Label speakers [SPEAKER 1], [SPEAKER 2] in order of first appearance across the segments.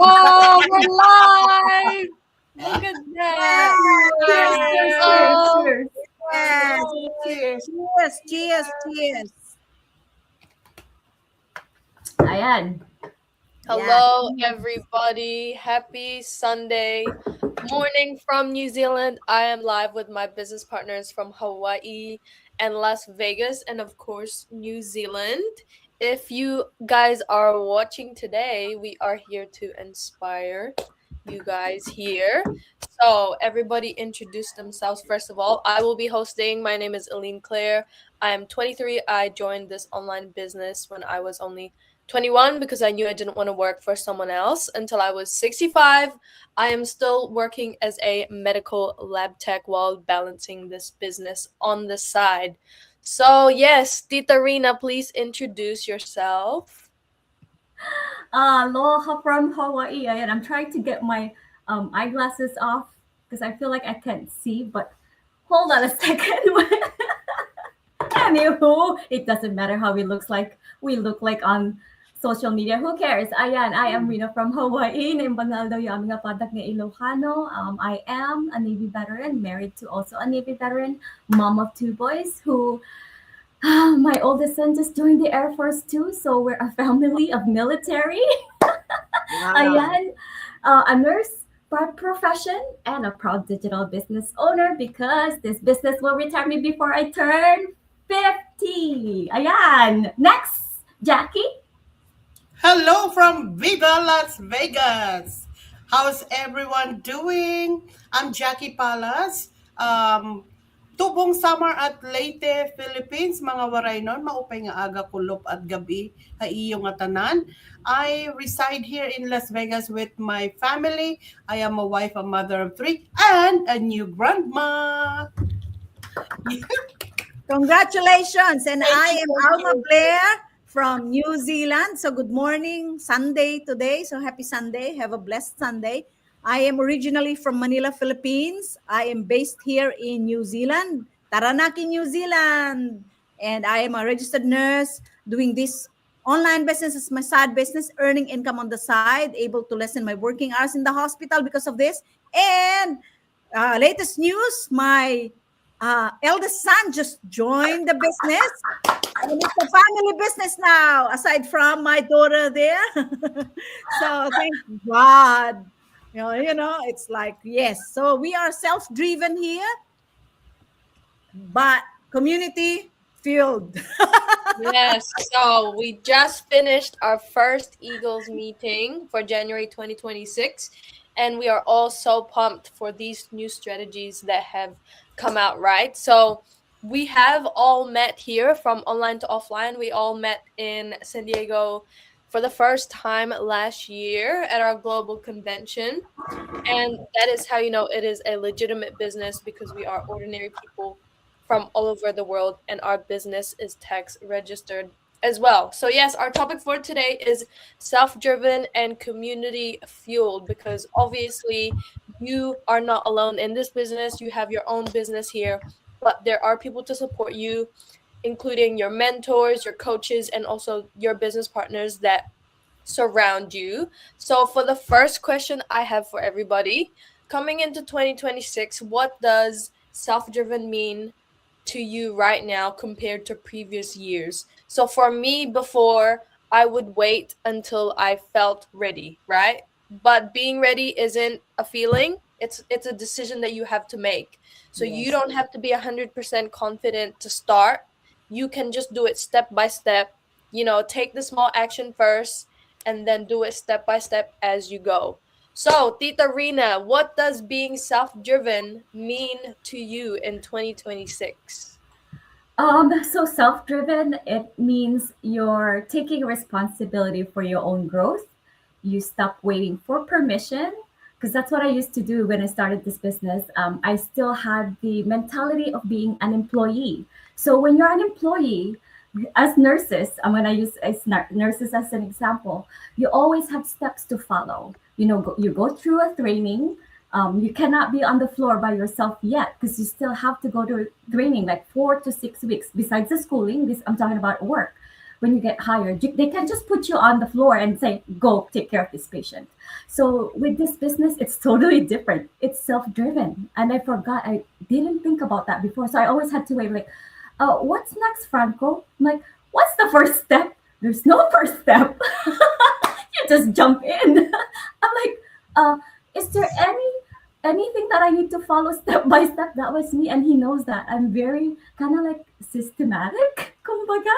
[SPEAKER 1] Oh, we're live! Look at that!
[SPEAKER 2] Cheers, cheers, cheers,
[SPEAKER 1] Oh,
[SPEAKER 2] cheers.
[SPEAKER 3] Yes.
[SPEAKER 1] cheers!
[SPEAKER 3] Cheers, cheers, cheers.
[SPEAKER 2] Ayan.
[SPEAKER 3] Yes.
[SPEAKER 1] Hello, everybody. Happy Sunday morning from New Zealand. I am live with my business partners from Hawaii and Las Vegas, and of course, New Zealand. If you guys are watching today, we are here to inspire you guys here. So, everybody introduce themselves first of all. I will be hosting. My name is Aline Claire. I am 23. I joined this online business when I was only 21 because I knew I didn't want to work for someone else until I was 65. I am still working as a medical lab tech while balancing this business on the side. So, yes, Tita Rina, please introduce yourself.
[SPEAKER 2] Aloha from Hawaii. Ayan, I'm trying to get my eyeglasses off because I feel like I can't see, but hold on a second. Anywho, it doesn't matter how we look like on social media. Who cares? Ayan, I am Rina from Hawaii. Naimbangal daw yung aming padak nga Ilocano. I am a Navy veteran, married to also a Navy veteran, mom of two boys who my oldest son just joined the Air Force too, so we're a family of military.
[SPEAKER 3] Wow.
[SPEAKER 2] Ayan, a nurse by profession and a proud digital business owner because this business will retire me before I turn 50. Ayan. Next, Jackie.
[SPEAKER 4] Hello from Viva Las Vegas. How's everyone doing? I'm Jackie Palas. Tubong summer at Leyte, Philippines. Mga waray nun, maupay nga aga kulop at gabi ha iyo nga tanan. I reside here in Las Vegas with my family. I am a wife, a mother of three, and a new grandma.
[SPEAKER 3] Congratulations. And
[SPEAKER 4] Thank
[SPEAKER 3] I
[SPEAKER 4] you,
[SPEAKER 3] am
[SPEAKER 4] thank
[SPEAKER 3] Alma
[SPEAKER 4] you.
[SPEAKER 3] Blair from New Zealand. So good morning, Sunday today. So happy Sunday. Have a blessed Sunday. I am originally from Manila, Philippines. I am based here in New Zealand, Taranaki, New Zealand. And I am a registered nurse doing this online business as my side business, earning income on the side, able to lessen my working hours in the hospital because of this. And latest news, my eldest son just joined the business. And it's a family business now, aside from my daughter there. So thank God. It's like, yes. So we are self-driven here, but community fueled.
[SPEAKER 1] Yes, so we just finished our first Eagles meeting for January 2026, and we are all so pumped for these new strategies that have come out, right? So we have all met here from online to offline. We all met in San Diego for the first time last year at our global convention. And that is how you know it is a legitimate business because we are ordinary people from all over the world and our business is tax registered as well. So, yes, our topic for today is self driven and community fueled because obviously you are not alone in this business. You have your own business here, but there are people to support you, including your mentors, your coaches, and also your business partners that surround you. So, for the first question I have for everybody, coming into 2026, what does self driven mean to you right now compared to previous years? So, for me, before I would wait until I felt ready, right? But being ready isn't a feeling. It's a decision that you have to make. So you
[SPEAKER 2] Yes.
[SPEAKER 1] don't have to be 100% confident to start. You can just do it step by step. Take the small action first and then do it step by step as you go. So, Tita Rina, what does being self-driven mean to you in 2026?
[SPEAKER 2] So self-driven, it means you're taking responsibility for your own growth. You stop waiting for permission because that's what I used to do when I started this business. I still had the mentality of being an employee. So when you're an employee, as nurses, I'm going to use nurses as an example. You always have steps to follow. You go through a training. You cannot be on the floor by yourself yet because you still have to go to training like 4 to 6 weeks. Besides the schooling, this I'm talking about work. when you get hired, they can just put you on the floor and say, go take care of this patient. So with this business, it's totally different. It's self-driven. And I forgot, I didn't think about that before. So I always had to wait, like, what's next, Franco? I'm like, what's the first step? There's no first step. You just jump in. I'm like, is there anything that I need to follow step by step? That was me, and he knows that. I'm very kind of like systematic, kumbaga.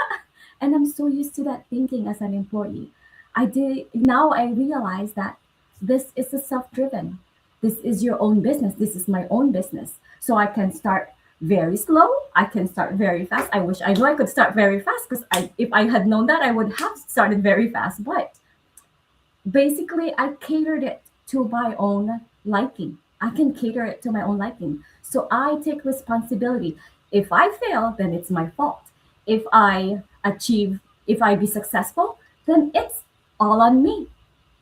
[SPEAKER 2] And I'm so used to that thinking as an employee. I did now I realize that this is a self-driven. This is your own business. This is my own business. So I can start very slow. I can start very fast. I wish I knew I could start very fast because if I had known that, I would have started very fast. But basically, I catered it to my own liking. I can cater it to my own liking. So I take responsibility. If I fail, then it's my fault. If I achieve, if I be successful, then it's all on me.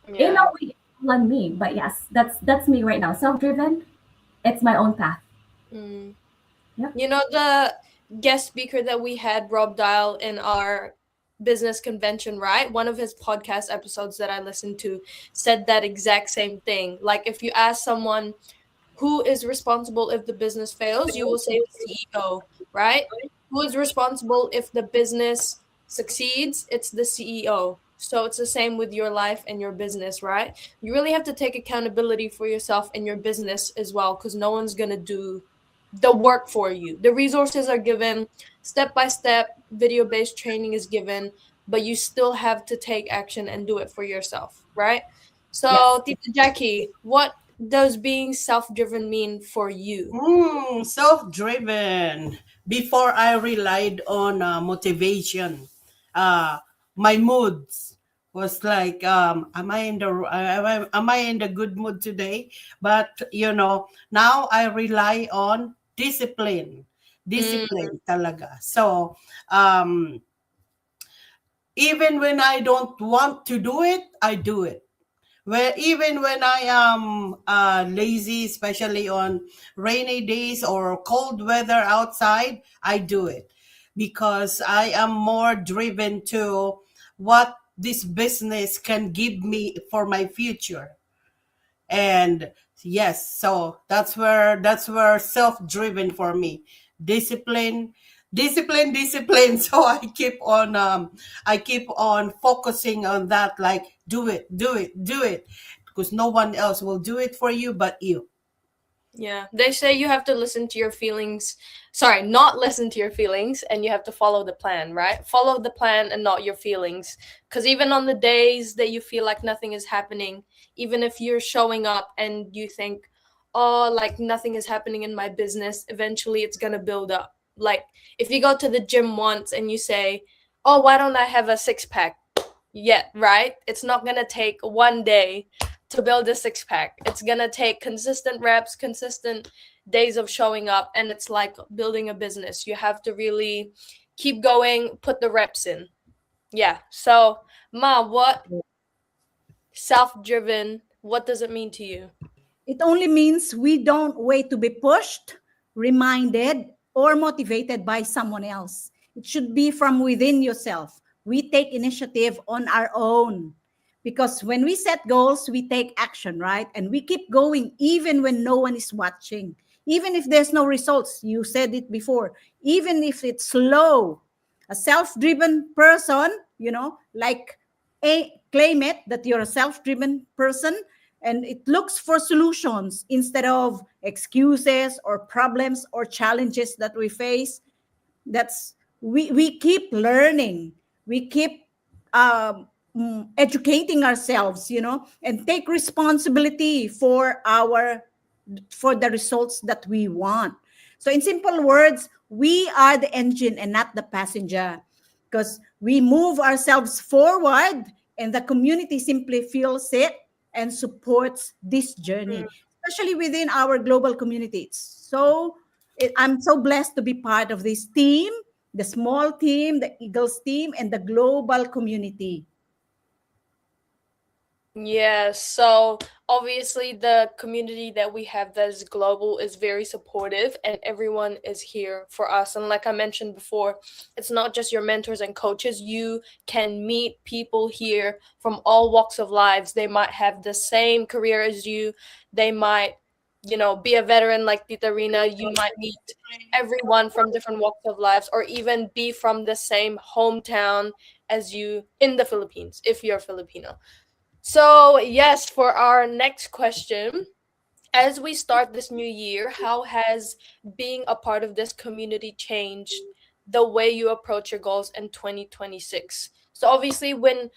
[SPEAKER 2] In a
[SPEAKER 1] Yeah.
[SPEAKER 2] way, it's all on me. But yes, that's me right now. Self-driven, it's my own path.
[SPEAKER 1] Mm.
[SPEAKER 2] Yep.
[SPEAKER 1] You know, the guest speaker that we had, Rob Dial, in our business convention, right? One of his podcast episodes that I listened to said that exact same thing. Like, if you ask someone who is responsible if the business fails, you will say the CEO, right? Who is responsible if the business succeeds? It's the CEO. So it's the same with your life and your business, right? You really have to take accountability for yourself and your business as well, because no one's going to do the work for you. The resources are given, step by step, video based training is given, but you still have to take action and do it for yourself, right?
[SPEAKER 2] Yes.
[SPEAKER 1] So, Tita Jackie, what does being self driven mean for you?
[SPEAKER 4] Self-driven. Before I relied on motivation, uh, my moods was like, am I in the good mood today? But now I rely on discipline,
[SPEAKER 1] Mm,
[SPEAKER 4] discipline talaga. So even when I don't want to do it, I do it. Well, even when I am lazy, especially on rainy days or cold weather outside, I do it because I am more driven to what this business can give me for my future. And yes, so that's where self-driven for me. Discipline, discipline. So I keep on focusing on that, like do it because no one else will do it for you but you.
[SPEAKER 1] yeah, they say you have to listen to your feelings. Sorry, not listen to your feelings, and you have to follow the plan, right? Follow the plan and not your feelings. Because even on the days that you feel like nothing is happening, even if you're showing up and you think, oh, like nothing is happening in my business, eventually it's going to build up. Like if you go to the gym once and you say, oh, why don't I have a six pack yet, right? It's not going to take one day to build a six pack. It's gonna take consistent reps, consistent days of showing up, and it's like building a business. You have to really keep going, put the reps in. Yeah. So, Ma, what self-driven? What does it mean to you?
[SPEAKER 3] It only means we don't wait to be pushed, reminded, or motivated by someone else. It should be from within yourself. We take initiative on our own. Because when we set goals, we take action, right? And we keep going even when no one is watching. Even if there's no results, you said it before, even if it's slow. A self driven person, like claim it that you're a self driven person, and it looks for solutions instead of excuses or problems or challenges that we face. That's we keep learning, we keep educating ourselves, and take responsibility for the results that we want. So in simple words, we are the engine and not the passenger, because we move ourselves forward and the community simply feels it and supports this
[SPEAKER 1] Mm,
[SPEAKER 3] journey, especially within our global communities. So I'm so blessed to be part of this team, the small team, the Eagles team, and the global community.
[SPEAKER 1] yes. So obviously the community that we have that is global is very supportive, and everyone is here for us. And like I mentioned before, it's not just your mentors and coaches. You can meet people here from all walks of lives. They might have the same career as you. They might, be a veteran like Tita Rina. You might meet everyone from different walks of lives, or even be from the same hometown as you in the Philippines if you're Filipino. So, yes, for our next question, as we start this new year, how has being a part of this community changed the way you approach your goals in 2026? So obviously when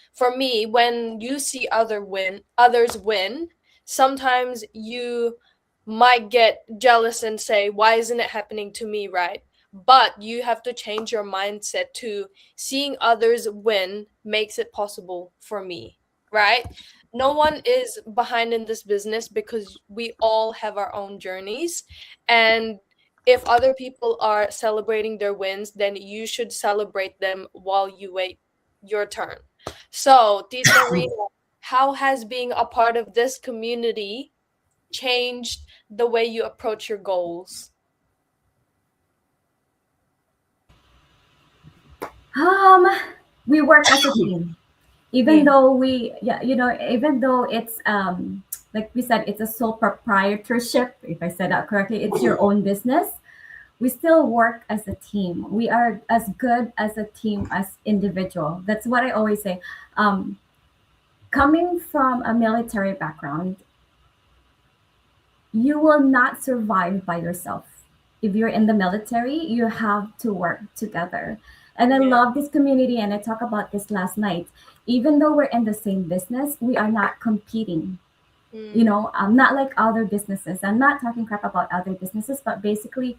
[SPEAKER 1] you see others win, sometimes you might get jealous and say, why isn't it happening to me, right? But you have to change your mindset to seeing others win makes it possible for me, right? No one is behind in this business because we all have our own journeys. And if other people are celebrating their wins, then you should celebrate them while you wait your turn. So, Tita Rina, how has being a part of this community changed the way you approach your goals?
[SPEAKER 2] Um, we work as a team. Even
[SPEAKER 3] Yeah.
[SPEAKER 2] though even though it's like we said, it's a sole proprietorship, if I said that correctly, it's your own business. We still work as a team. We are as good as a team as individual. That's what I always say. Um, Coming from a military background, you will not survive by yourself. If you're in the military, you have to work together. And I
[SPEAKER 1] Yeah.
[SPEAKER 2] love this community, and I talked about this last night. Even though we're in the same business, we are not competing.
[SPEAKER 1] Mm,
[SPEAKER 2] Not like other businesses. I'm not talking crap about other businesses, but basically,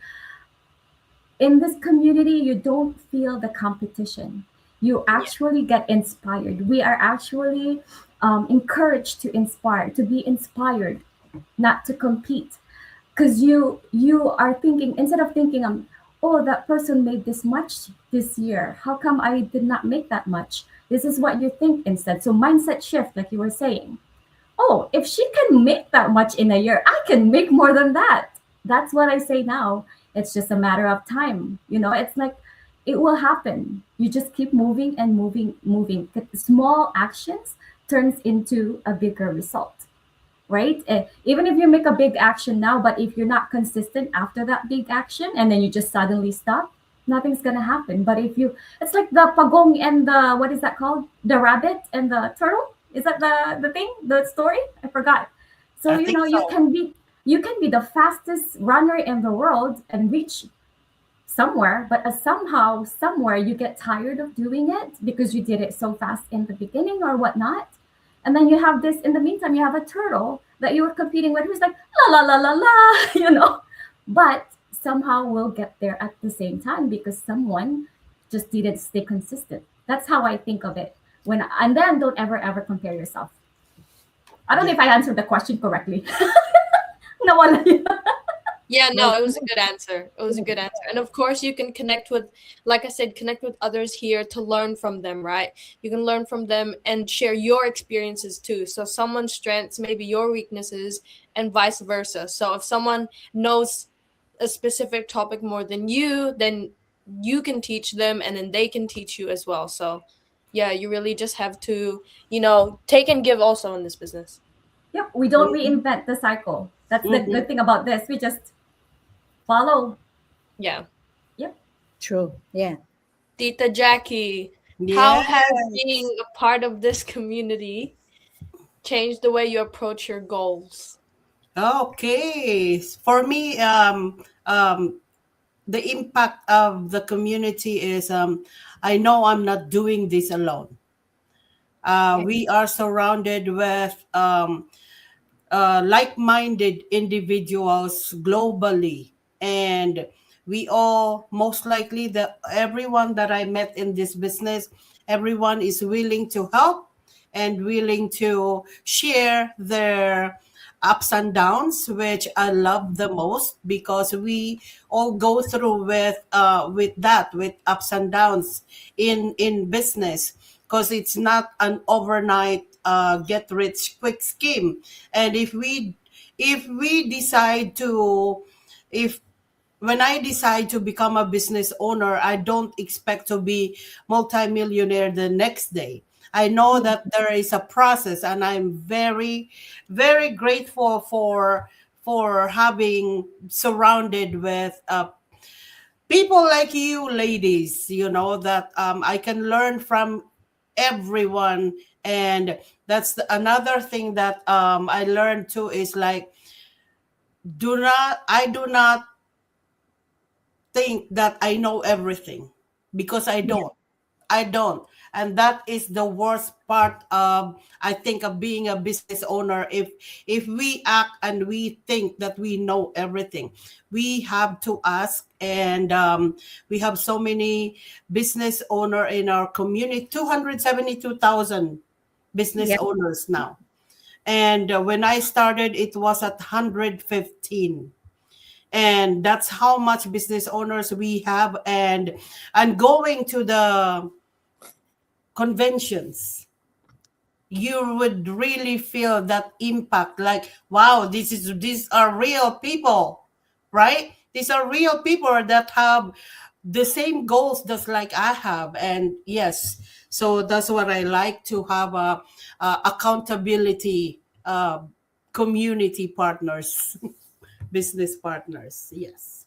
[SPEAKER 2] in this community, you don't feel the competition. You
[SPEAKER 1] yeah.
[SPEAKER 2] actually get inspired. We are actually encouraged to inspire, to be inspired, not to compete, because you are thinking, instead of thinking, oh, that person made this much this year, how come I did not make that much? This is what you think instead. So mindset shift, like you were saying. Oh, if she can make that much in a year, I can make more than that. That's what I say now. It's just a matter of time. It's like it will happen. You just keep moving and moving, moving. Small actions turns into a bigger result, right? Even if you make a big action now, but if you're not consistent after that big action and then you just suddenly stop, nothing's gonna happen. But if you, it's like the pagong and the, what is that called? The rabbit and the turtle. Is that the thing? The story? I forgot. So
[SPEAKER 4] I think so.
[SPEAKER 2] you can be the fastest runner in the world and reach somewhere, but somehow, somewhere, you get tired of doing it because you did it so fast in the beginning or whatnot. And then you have this, in the meantime, you have a turtle that you were competing with who's like, la, la, la, la, la, But somehow we'll get there at the same time because someone just didn't stay consistent. That's how I think of it. And then don't ever, ever compare yourself. I don't know
[SPEAKER 4] Yeah.
[SPEAKER 2] if I answered the question correctly. No one.
[SPEAKER 1] Yeah,
[SPEAKER 3] Well,
[SPEAKER 1] no, it was a good answer. It was a good answer. And of course, you can connect with, like I said, connect with others here to learn from them, right? You can learn from them and share your experiences too. So someone's strengths may be your weaknesses and vice versa. So if someone knows a specific topic more than you, then you can teach them and then they can teach you as well. So yeah, you really just have to, take and give also in this business.
[SPEAKER 2] Yep, we don't
[SPEAKER 4] Mhm.
[SPEAKER 2] reinvent the cycle. That's the
[SPEAKER 4] Mhm.
[SPEAKER 2] good thing about this. We just follow.
[SPEAKER 1] Yeah.
[SPEAKER 2] Yep.
[SPEAKER 3] true. Yeah.
[SPEAKER 1] Tita Jackie, how has
[SPEAKER 4] Yes.
[SPEAKER 1] being a part of this community changed the way you approach your goals?
[SPEAKER 4] Okay. For me, the impact of the community is I know I'm not doing this alone. We are surrounded with like-minded individuals globally, and we all, most likely, the everyone that I met in this business, everyone is willing to help and willing to share their ups and downs, which I love the most because we all go through with ups and downs in business, because it's not an overnight get rich quick scheme. And if we decide to if when I decide to become a business owner, I don't expect to be multimillionaire the next day. I know that there is a process, and I'm very, very grateful for having surrounded with people like you, ladies. That I can learn from everyone, and that's another thing that I learned too is like do not think that I know everything, because I
[SPEAKER 2] Yeah.
[SPEAKER 4] don't. I don't. And that is the worst part of, I think, of being a business owner. If we act and we think that we know everything, we have to ask. And we have so many business owner in our community, 272,000 business
[SPEAKER 2] Yeah.
[SPEAKER 4] owners now. And when I started, it was at 115, and that's how much business owners we have. And going to the conventions, you would really feel that impact, like, wow, these are real people, right? These are real people that have the same goals just like I have. And yes, so that's what I like, to have a accountability, community partners, business partners. Yes.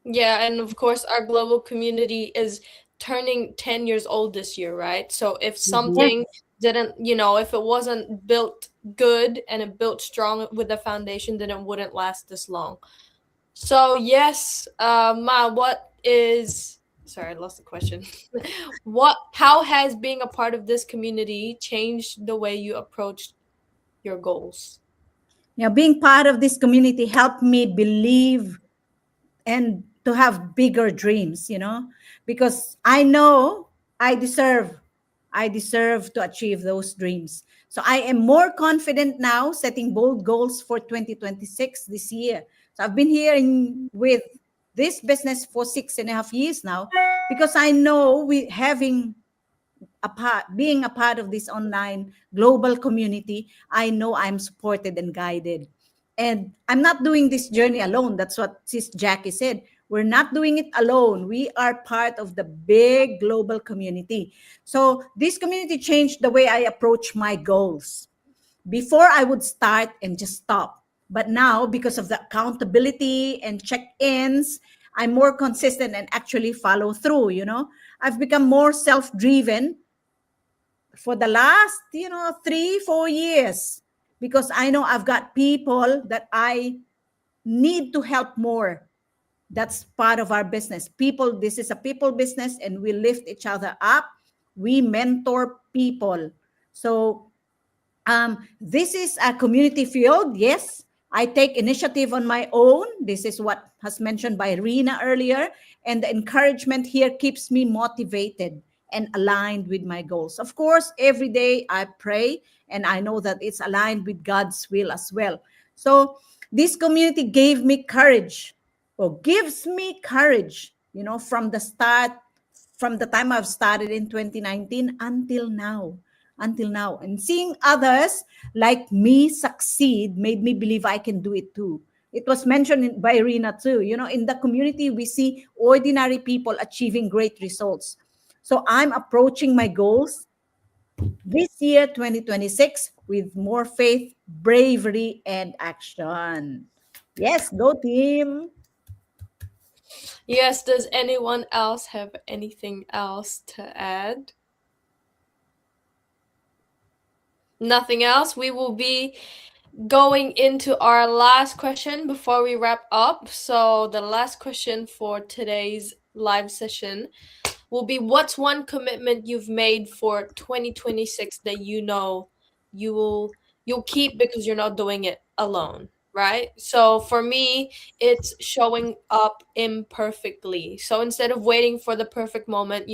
[SPEAKER 1] Yeah, and of course, our global community is turning 10 years old this year, right? So if
[SPEAKER 4] Mhm.
[SPEAKER 2] Yes.
[SPEAKER 1] something didn't, if it wasn't built good and it built strong with the foundation, then it wouldn't last this long. So, yes, Ma, sorry, I lost the question. How has being a part of this community changed the way you approach your goals?
[SPEAKER 3] Being part of this community helped me believe and to have bigger dreams, because I know I deserve I deserve to achieve those dreams. So I am more confident now setting bold goals for 2026 this year. So I've been here with this business for 6.5 years now, because I know we having being a part of this online global community, I know I'm supported and guided. And I'm not doing this journey alone. That's what Sis Jackie said. We're not doing it alone. We are part of the big global community. So this community changed the way I approach my goals. Before, I would start and just stop. But now, because of the accountability and check-ins, I'm more consistent and actually follow through. I've become more self-driven for the last 3-4 years, because I know I've got people that I need to help more. That's part of our business. People, this is a people business, and we lift each other up. We mentor people. So this is a community field. Yes, I take initiative on my own. This is what has mentioned by Rena earlier. And the encouragement here keeps me motivated and aligned with my goals. Of course, every day I pray, and I know that it's aligned with God's will as well. So this community gave me courage, or gives me courage, from the start, from the time I've started in 2019 until now. And seeing others like me succeed made me believe I can do it too. It was mentioned by Rina too. In the community, we see ordinary people achieving great results. So I'm approaching my goals this year, 2026, with more faith, bravery, and action. Yes, go team.
[SPEAKER 1] Yes, does anyone else have anything else to add? Nothing else? We will be going into our last question before we wrap up. So, the last question for today's live session will be, what's one commitment you've made for 2026 that you'll keep because you're not doing it alone, right? So for me, it's showing up imperfectly. So instead of waiting for the perfect moment,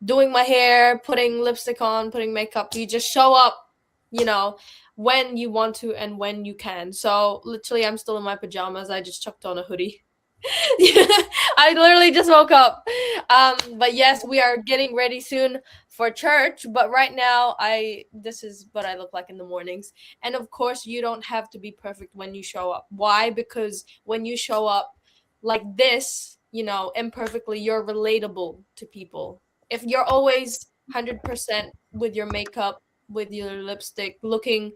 [SPEAKER 1] doing my hair, putting lipstick on, putting makeup, you just show up, you know, when you want to and when you can. So literally, I'm still in my pajamas. I just chucked on a hoodie. I literally just woke up. But yes, we are getting ready soon for church. But right now, I this is what I look like in the mornings. And of course, you don't have to be perfect when you show up. Why? Because when you show up like this, imperfectly, you're relatable to people. If you're always 100% with your makeup, with your lipstick, looking,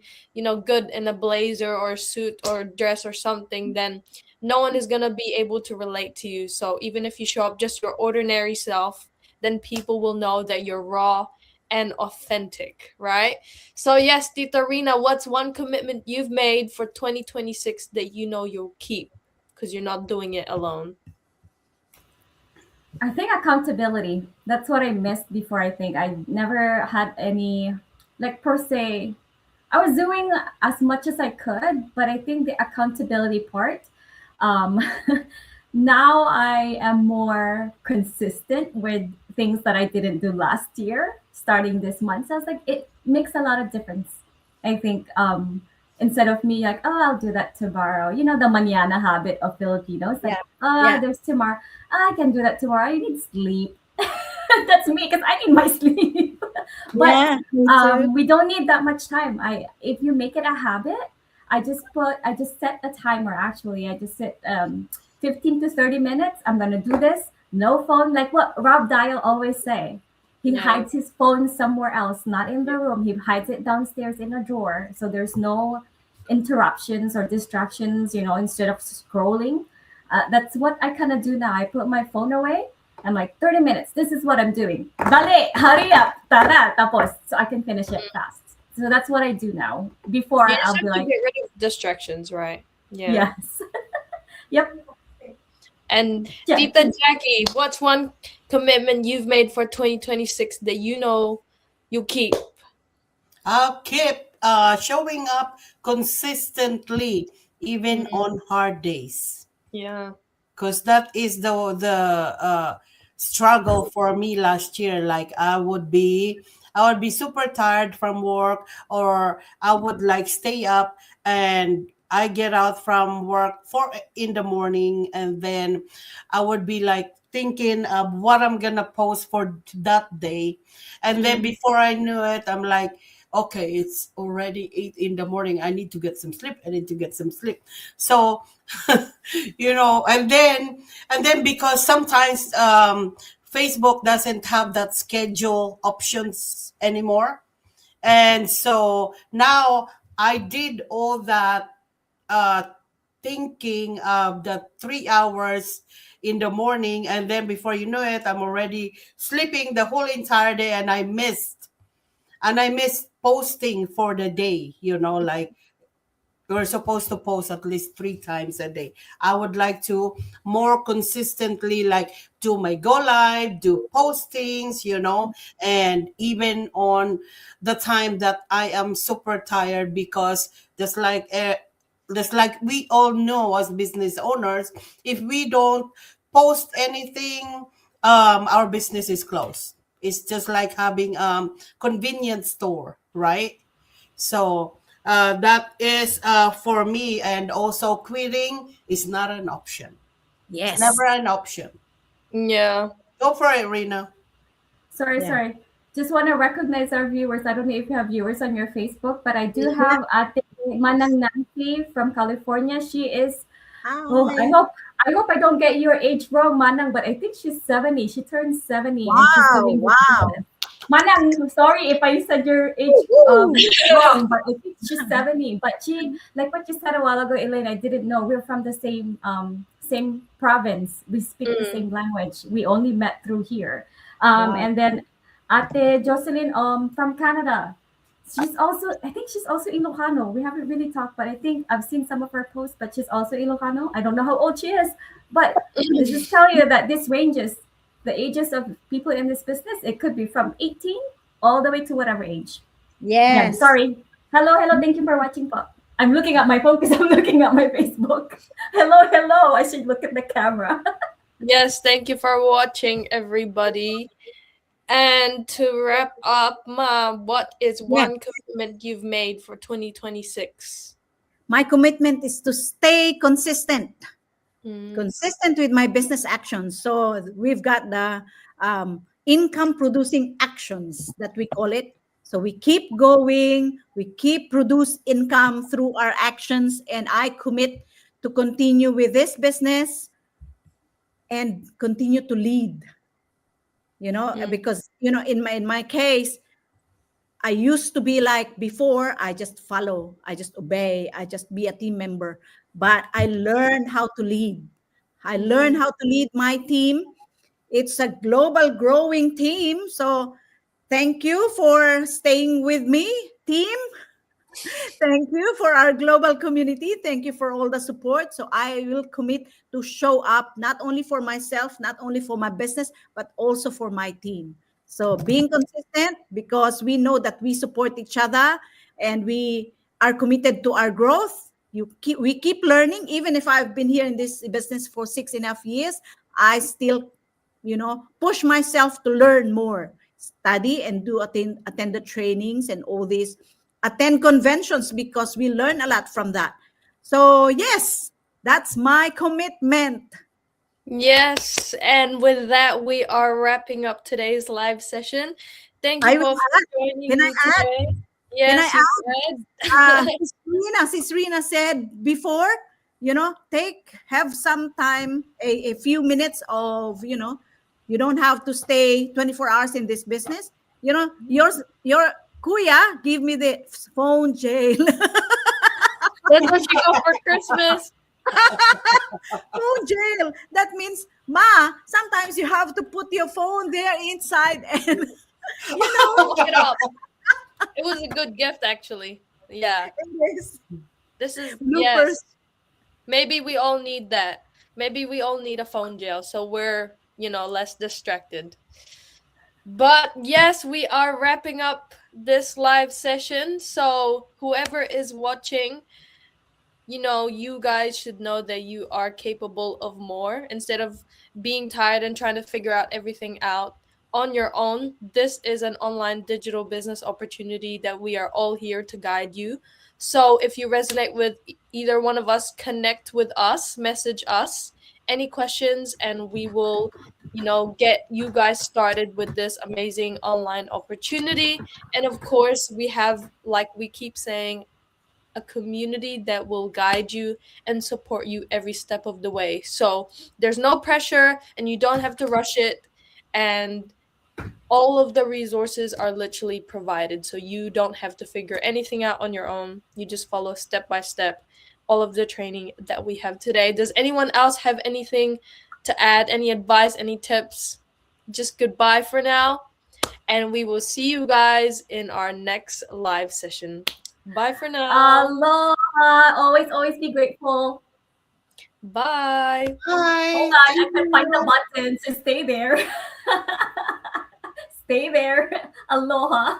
[SPEAKER 1] good in a blazer or suit or dress or something, then no one is going to be able to relate to you. So even if you show up just your ordinary self, then people will know that you're raw and authentic, right? So yes, Tita Rina, what's one commitment you've made for 2026 that you know you'll keep because you're not doing it alone?
[SPEAKER 2] I think accountability. That's what I missed before. I think I never had any, like, per se. I was doing as much as I could, but I think the accountability part, um, now I am more consistent with things that I didn't do last year, starting this month. So I was like, it makes a lot of difference. I think instead of me like, oh, I'll do that tomorrow. You know, the mañana habit of Filipinos,
[SPEAKER 3] Yeah.
[SPEAKER 2] like, oh,
[SPEAKER 3] Yeah.
[SPEAKER 2] there's tomorrow. I can do that tomorrow. You need sleep. That's me because I need my sleep. But
[SPEAKER 3] Yeah. Me too.
[SPEAKER 2] we don't need that much time. I If you make it a habit, I just set a timer. Actually, I just set 15 to 30 minutes. I'm gonna do this. No phone, like what Rob Dial always say. He
[SPEAKER 1] Yeah.
[SPEAKER 2] hides his phone somewhere else, not in the room. He hides it downstairs in a drawer, so there's no interruptions or distractions. Instead of scrolling, that's what I kind of do now. I put my phone away. I'm like 30 minutes. This is what I'm doing. Dale, hurry up, tara, tapos, so I can finish it fast. So that's what I do now. Before
[SPEAKER 1] You just
[SPEAKER 2] I'll
[SPEAKER 1] have
[SPEAKER 2] be
[SPEAKER 1] to
[SPEAKER 2] like,
[SPEAKER 1] get rid of distractions, right? Yeah.
[SPEAKER 2] yes, yep,
[SPEAKER 1] And
[SPEAKER 2] yeah.
[SPEAKER 1] Tita Jackie, what's one commitment you've made for 2026 that you know you keep?
[SPEAKER 4] I'll keep showing up consistently, even
[SPEAKER 1] Mm,
[SPEAKER 4] on hard days.
[SPEAKER 1] yeah.
[SPEAKER 4] Because that is the struggle for me last year. Like I would be super tired from work, or I would like stay up, and I get out from work 4 in the morning, and then I would be like thinking of what I'm gonna post for that day, and then
[SPEAKER 1] Mm,
[SPEAKER 4] before I knew it, I'm like, okay, it's already 8 in the morning. I need to get some sleep. I need to get some sleep. So and then because sometimes Facebook doesn't have that schedule options anymore, and so now I did all that uh thinking of the 3 hours in the morning, and then before you know it, I'm already sleeping the whole entire day, and I missed posting for the day, like we're supposed to post at least 3 times a day. I would like to more consistently, like, do my go live, do postings, and even on the time that I am super tired, because just like we all know as business owners, if we don't post anything, our business is closed. It's just like having convenience store, right? So that is for me, and also quitting is not an option. It's
[SPEAKER 3] Yes.
[SPEAKER 4] never an option.
[SPEAKER 1] yeah.
[SPEAKER 4] Go for it, Rena.
[SPEAKER 2] Sorry,
[SPEAKER 3] Yeah.
[SPEAKER 2] sorry. Just want to recognize our viewers. I don't know if you have viewers on your Facebook, but I do have Ate Manang Nancy from California. She is, oh,
[SPEAKER 3] Hi.
[SPEAKER 2] I hope I don't get your age wrong, Manang, but I think she's 70. She turned 70 and she's
[SPEAKER 3] Wow.
[SPEAKER 2] doing the
[SPEAKER 3] Wow.
[SPEAKER 2] business. Manang, sorry if I said your age
[SPEAKER 3] Woo-hoo.
[SPEAKER 2] wrong, but I think she's 70. But she, like what you said a while ago, Elaine, I didn't know we're from the same province. We speak the
[SPEAKER 1] Mm,
[SPEAKER 2] same language. We only met through here.
[SPEAKER 3] Wow.
[SPEAKER 2] And then Ate Jocelyn from Canada. I think she's also Ilocano. We haven't really talked, but I think I've seen some of her posts, but she's also Ilocano. I don't know how old she is, but this just tell you that this ranges the ages of people in this business. It could be from 18 all the way to whatever age. Yeah,
[SPEAKER 3] Yes.
[SPEAKER 2] sorry. Hello, hello. Thank you for watching. I'm looking at my phone because I'm looking at my Facebook. Hello, hello. I should look at the camera.
[SPEAKER 1] yes, thank you for watching, everybody. And to wrap up, Ma, what is
[SPEAKER 3] Yeah.
[SPEAKER 1] one commitment you've made for 2026?
[SPEAKER 3] My commitment is to stay consistent.
[SPEAKER 1] Mm,
[SPEAKER 3] consistent with my business actions. So we've got the income producing actions that we call it. So we keep going, we keep produce income through our actions, and I commit to continue with this business and continue to lead.
[SPEAKER 1] mm,
[SPEAKER 3] Because in my case, I used to be like before, I just follow, I just obey, I just be a team member. But I learned how to lead. I learned
[SPEAKER 1] mm.
[SPEAKER 3] how to lead my team. It's a global growing team. So thank you for staying with me, team. Thank you for our global community. Thank you for all the support. So I will commit to show up not only for myself, not only for my business, but also for my team. So being consistent because we know that we support each other and we are committed to our growth. We keep learning. Even if I've been here in this business for 6.5 years, I still, push myself to learn more, study and do attend the trainings and all these attend conventions because we learn a lot from that. So, yes, that's my commitment.
[SPEAKER 1] Yes, and with that, we are wrapping up today's live session. Thank
[SPEAKER 3] I
[SPEAKER 1] you
[SPEAKER 3] will
[SPEAKER 1] both for
[SPEAKER 3] add,
[SPEAKER 1] joining
[SPEAKER 3] can I
[SPEAKER 1] me
[SPEAKER 3] add?
[SPEAKER 1] today.
[SPEAKER 3] Can I
[SPEAKER 1] Yes, you
[SPEAKER 3] add?
[SPEAKER 1] said.
[SPEAKER 3] Sis Rina said before, have some time, a few minutes of, you don't have to stay 24 hours in this business. Your kuya, give me the phone jail.
[SPEAKER 1] That's what you got for Christmas.
[SPEAKER 3] Phone jail. That means, Ma, sometimes you have to put your phone there inside and, you know,
[SPEAKER 1] Look it up. It was a good gift, actually. Yeah,
[SPEAKER 3] yes,
[SPEAKER 1] this is,
[SPEAKER 3] bloopers.
[SPEAKER 1] yes. Maybe we all need that. Maybe we all need a phone jail so we're, less distracted. But yes, we are wrapping up this live session. So whoever is watching, you guys should know that you are capable of more. Instead of being tired and trying to figure out everything out on your own, this is an online digital business opportunity that we are all here to guide you. So if you resonate with either one of us, connect with us, message us any questions, and we will, get you guys started with this amazing online opportunity. And of course, we have, like we keep saying, a community that will guide you and support you every step of the way. So there's no pressure and you don't have to rush it. And all of the resources are literally provided. So you don't have to figure anything out on your own. You just follow step by step all of the training that we have today. Does anyone else have anything to add? Any advice, any tips? Just goodbye for now. And we will see you guys in our next live session. Bye for now.
[SPEAKER 2] Aloha. Always, always be grateful.
[SPEAKER 1] Bye.
[SPEAKER 2] Hold
[SPEAKER 4] Hi,
[SPEAKER 2] on, I
[SPEAKER 4] thank
[SPEAKER 2] can find the
[SPEAKER 4] you.
[SPEAKER 2] button, so stay there. Stay there. Aloha.